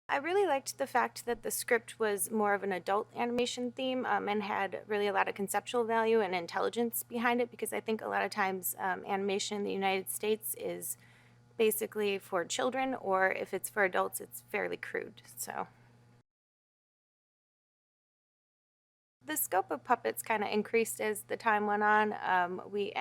I really liked the fact that the script was more of an adult animation theme and had really a lot of conceptual value and intelligence behind it, because I think a lot of times animation in the United States is basically for children, or if it's for adults, it's fairly crude. So the scope of puppets kind of increased as the time went on. We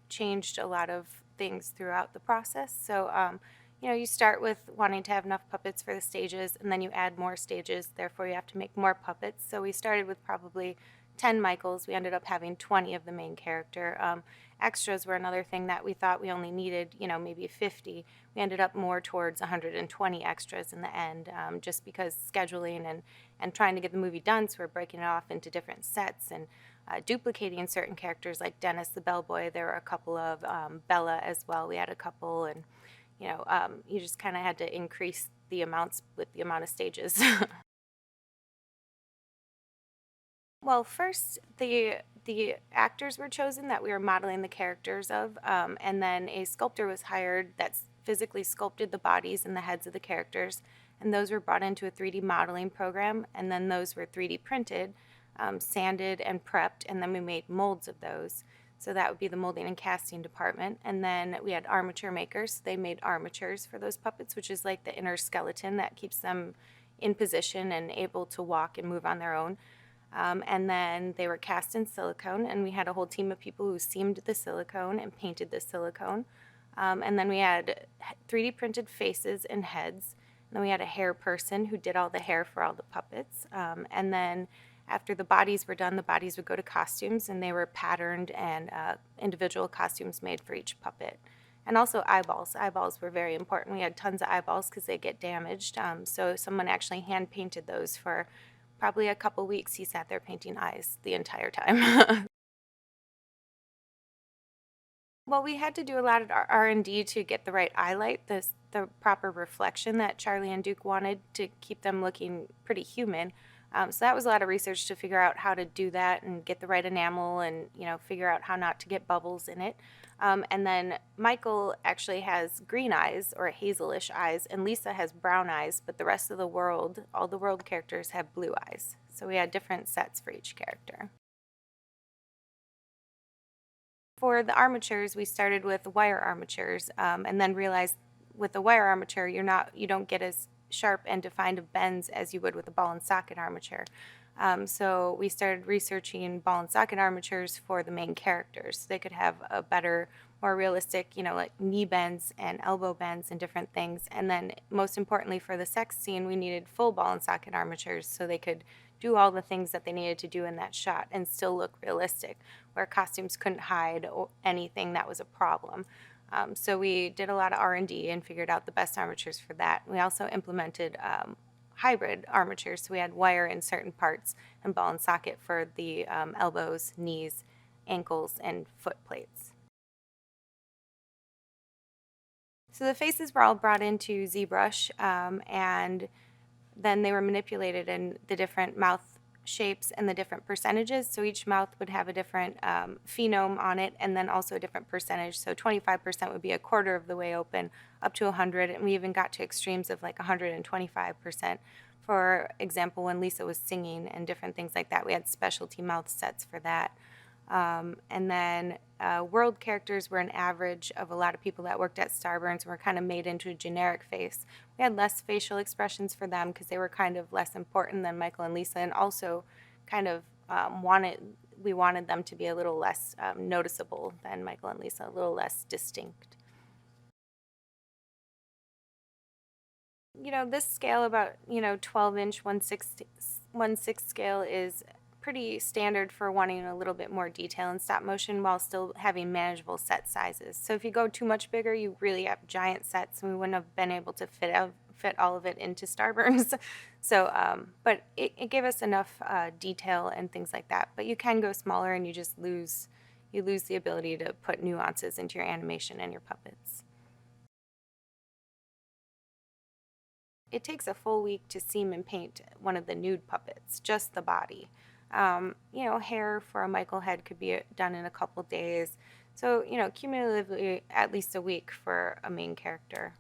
changed a lot of things throughout the process. So you start with wanting to have enough puppets for the stages, and then you add more stages. Therefore, you have to make more puppets. So we started with probably 10 Michaels. We ended up having 20 of the main character. Extras were another thing that we thought we only needed, maybe 50. We ended up more towards 120 extras in the end, just because scheduling and trying to get the movie done. So we're breaking it off into different sets and duplicating certain characters like Dennis the bellboy. There were a couple of Bella as well. We had a couple, and you just kind of had to increase the amounts with the amount of stages. Well, first the actors were chosen that we were modeling the characters of, and then a sculptor was hired that physically sculpted the bodies and the heads of the characters, and those were brought into a 3D modeling program, and then those were 3D printed, sanded and prepped, and then we made molds of those. So that would be the molding and casting department. And then we had armature makers. They made armatures for those puppets, which is like the inner skeleton that keeps them in position and able to walk and move on their own. And then they were cast in silicone, and we had a whole team of people who seamed the silicone and painted the silicone. And then we had 3D printed faces and heads. And then we had a hair person who did all the hair for all the puppets. And then after the bodies were done, the bodies would go to costumes, and they were patterned and individual costumes made for each puppet. And also eyeballs. Eyeballs were very important. We had tons of eyeballs because they get damaged. So someone actually hand painted those for probably a couple weeks. He sat there painting eyes the entire time. Well, we had to do a lot of R&D to get the right highlight, the proper reflection that Charlie and Duke wanted to keep them looking pretty human. So that was a lot of research to figure out how to do that and get the right enamel, and figure out how not to get bubbles in it. And then Michael actually has green eyes, or hazelish eyes, and Lisa has brown eyes, but the rest of the world, all the world characters, have blue eyes. So we had different sets for each character. For the armatures, we started with wire armatures, and then realized with the wire armature, you don't get as sharp and defined of bends as you would with a ball and socket armature. So we started researching ball and socket armatures for the main characters, so they could have a better, more realistic, like knee bends and elbow bends and different things. And then most importantly for the sex scene, we needed full ball and socket armatures so they could do all the things that they needed to do in that shot and still look realistic, where costumes couldn't hide anything that was a problem. So we did a lot of R&D and figured out the best armatures for that. We also implemented hybrid armatures, so we had wire in certain parts and ball and socket for the elbows, knees, ankles, and foot plates. So the faces were all brought into ZBrush, and then they were manipulated in the different mouth shapes and the different percentages. So each mouth would have a different phenome on it, and then also a different percentage. So 25% would be a quarter of the way open, up to 100, and we even got to extremes of like 125%. For example, when Lisa was singing and different things like that, we had specialty mouth sets for that. And then world characters were an average of a lot of people that worked at Starburns and were kind of made into a generic face. We had less facial expressions for them because they were kind of less important than Michael and Lisa, and also kind of we wanted them to be a little less noticeable than Michael and Lisa, a little less distinct. This scale, about 12-inch 1/6 scale, is pretty standard for wanting a little bit more detail in stop motion while still having manageable set sizes. So if you go too much bigger, you really have giant sets, and we wouldn't have been able to fit all of it into Starburns. So, but it gave us enough detail and things like that. But you can go smaller, and you lose the ability to put nuances into your animation and your puppets. It takes a full week to seam and paint one of the nude puppets, just the body. Hair for a Michael head could be done in a couple days. So, cumulatively, at least a week for a main character.